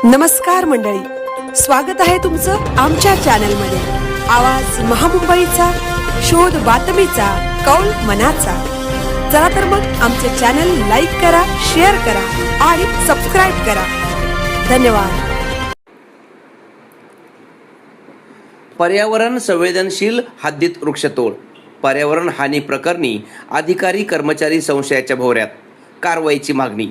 नमस्कार मंडळी, स्वागत आहे तुमचं आमच्या चॅनलमध्ये। आवाज महामुंबईचा, शोध बातमीचा, कौल मनाचा। चला तर मग आमचे चॅनल लाईक करा, शेअर करा आणि सबस्क्राइब करा। धन्यवाद। पर्यावरण संवेदनशील हद्दीत वृक्षतोड, पर्यावरण हानी प्रकरणी अधिकारी कर्मचारी संशयाच्या भोवऱ्यात, कारवाईची मागणी।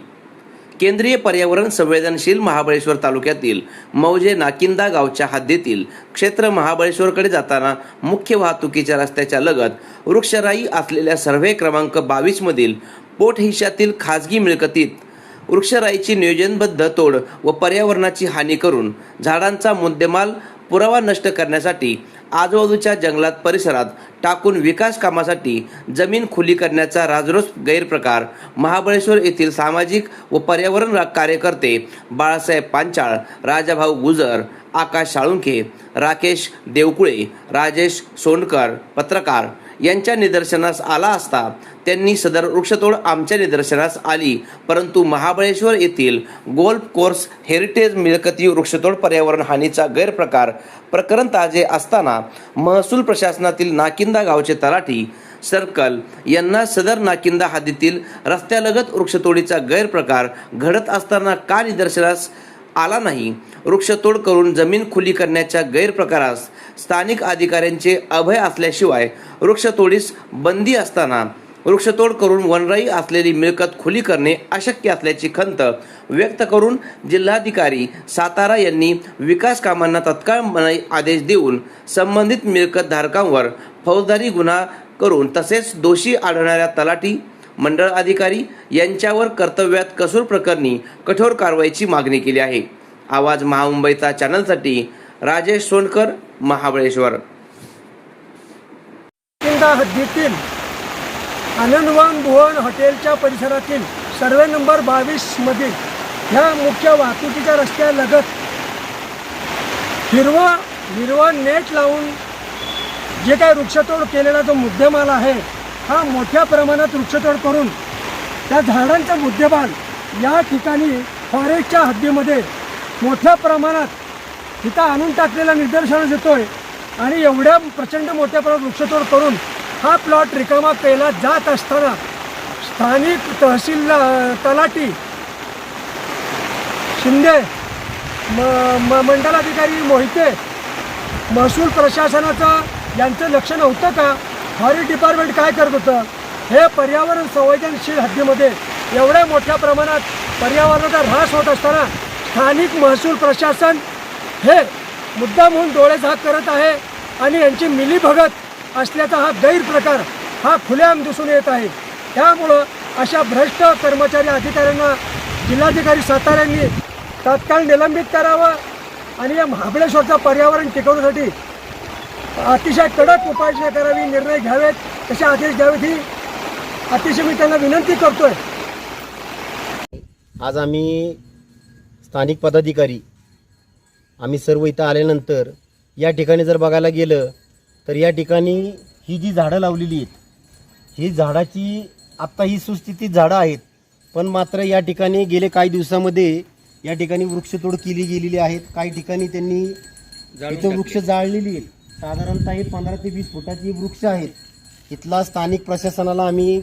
केंद्रीय पर्यावरण संवेदनशील महाबळेश्वर तालुक्यातील मौजे नाकिंदा गावच्या हद्दीतील क्षेत्र महाबळेश्वरकडे जाताना मुख्य वाहतुकीच्या रस्त्याच्या लगत वृक्षराई असलेल्या सर्व्हे क्रमांक 22 मधील पोटहिशातील खाजगी मिळकतीत वृक्षराईची नियोजनबद्ध तोड व पर्यावरणाची हानी करून झाडांचा मुद्देमाल पुरावा नष्ट करण्यासाठी आजूबाजूच्या जंगलात परिसरात टाकून विकास कामासाठी जमीन खुली करण्याचा राजरोस गैरप्रकार महाबळेश्वर येथील सामाजिक व पर्यावरण कार्यकर्ते बाळासाहेब पांचाळ, राजाभाऊ गुजर, आकाश साळुंखे, राकेश देवकुळे, राजेश सोंडकर पत्रकार यांच्या निदर्शनास आला असता त्यांनी सदर वृक्षतोड आमच्या निदर्शनास आली, परंतु महाबळेश्वर येथील गोल्फ कोर्स हेरिटेज मिळकती वृक्षतोड पर्यावरण हानीचा गैरप्रकार प्रकरण ताजे असताना महसूल प्रशासनातील नाकिंदा गावचे तलाठी सर्कल यांना सदर नाकिंदा हद्दीतील रस्त्यालगत वृक्षतोडीचा गैरप्रकार घडत असताना का निदर्शनास आला नाही, वृक्षतोड करून जमीन खुली करण्याच्या गैरप्रकारास स्थानिक अधिकाऱ्यांचे अभय असल्याशिवाय वृक्षतोडीस बंदी असताना वृक्षतोड करून वनराई असलेली मिळकत खुली करणे अशक्य असल्याची खंत व्यक्त करून जिल्हाधिकारी सातारा यांनी विकास कामांना तत्काळ मनाई आदेश देऊन संबंधित मिळकत धारकांवर फौजदारी गुन्हा करून तसेच दोषी आढळणाऱ्या तलाठी मंडळ अधिकारी यांच्यावर कर्तव्यात कसूर प्रकरणी कठोर कारवाईची मागणी केली आहे। आवाज महामुंबईचा चॅनलसाठी राजेश सोंडकर, महाबळेश्वर। हद्दीतील आनंदवन भुवन हॉटेलच्या परिसरातील सर्वे नंबर 22 मधील ह्या मुख्य वाहतुकीच्या रस्त्यालगत हिरवा नेट लावून जे काही वृक्षतोड केलेला जो मुद्देमाल आहे, हा मोठ्या प्रमाणात वृक्षतोड करून त्या झाडांचा मुद्देमाल या ठिकाणी फॉरेस्टच्या हद्दीमध्ये मोठ्या प्रमाणात तिथं आणून टाकलेला निदर्शनास येतोय आणि एवढ्या प्रचंड मोठ्या प्रमाणात वृक्षतोड करून हा प्लॉट रिकामा केला जात असताना स्थानिक तहसील तलाठी शिंदे, मंडलाधिकारी मोहिते, महसूल प्रशासनाचं यांचं लक्ष नव्हतं का? फॉरेस्ट डिपार्टमेंट काय करत होतं? हे पर्यावरण संवेदनशील हद्दीमध्ये एवढ्या मोठ्या प्रमाणात पर्यावरणाचा ऱ्हास होत असताना स्थानिक महसूल प्रशासन हे मुद्दाम होऊन डोळे झाक करत आहे आणि यांची मिलीभगत असल्याचा हा गैरप्रकार हा खुलेआम दिसून येत आहे। त्यामुळं अशा भ्रष्ट कर्मचारी अधिकाऱ्यांना जिल्हाधिकारी सातारा यांनी तात्काळ निलंबित करावं आणि या महाबळेश्वरचं पर्यावरण टिकवण्यासाठी अतिशय कडक उपाययोजना करावी, निर्णय घ्यावेत, तसे आदेश द्यावेत ही अतिशय मी त्यांना विनंती करतोय। आज आम्ही स्थानिक पदाधिकारी आम्ही सर्व इथं आल्यानंतर या ठिकाणी जर बघायला गेलं तर या ठिकाणी ही जी झाडं लावलेली आहेत, ही झाडाची आत्ता ही सुस्थितीत झाडं आहेत, पण मात्र या ठिकाणी गेले काही दिवसामध्ये या ठिकाणी वृक्षतोड केली गेलेली आहेत। काही ठिकाणी त्यांनी इथं वृक्ष जाळलेली आहेत, साधारणतः हे 15 ते 20 फुटाची वृक्ष आहेत। इथला स्थानिक प्रशासनाला आम्ही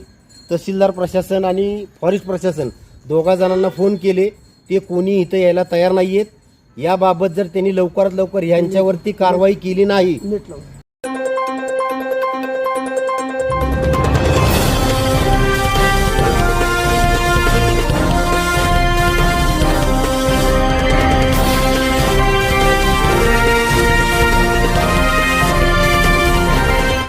तहसीलदार प्रशासन आणि फॉरेस्ट प्रशासन दोघा जणांना फोन केले, ते कोणी इथं यायला तयार नाही आहेत। याबाबत जर त्यांनी लवकरात लवकर यांच्यावरती कारवाई केली नाही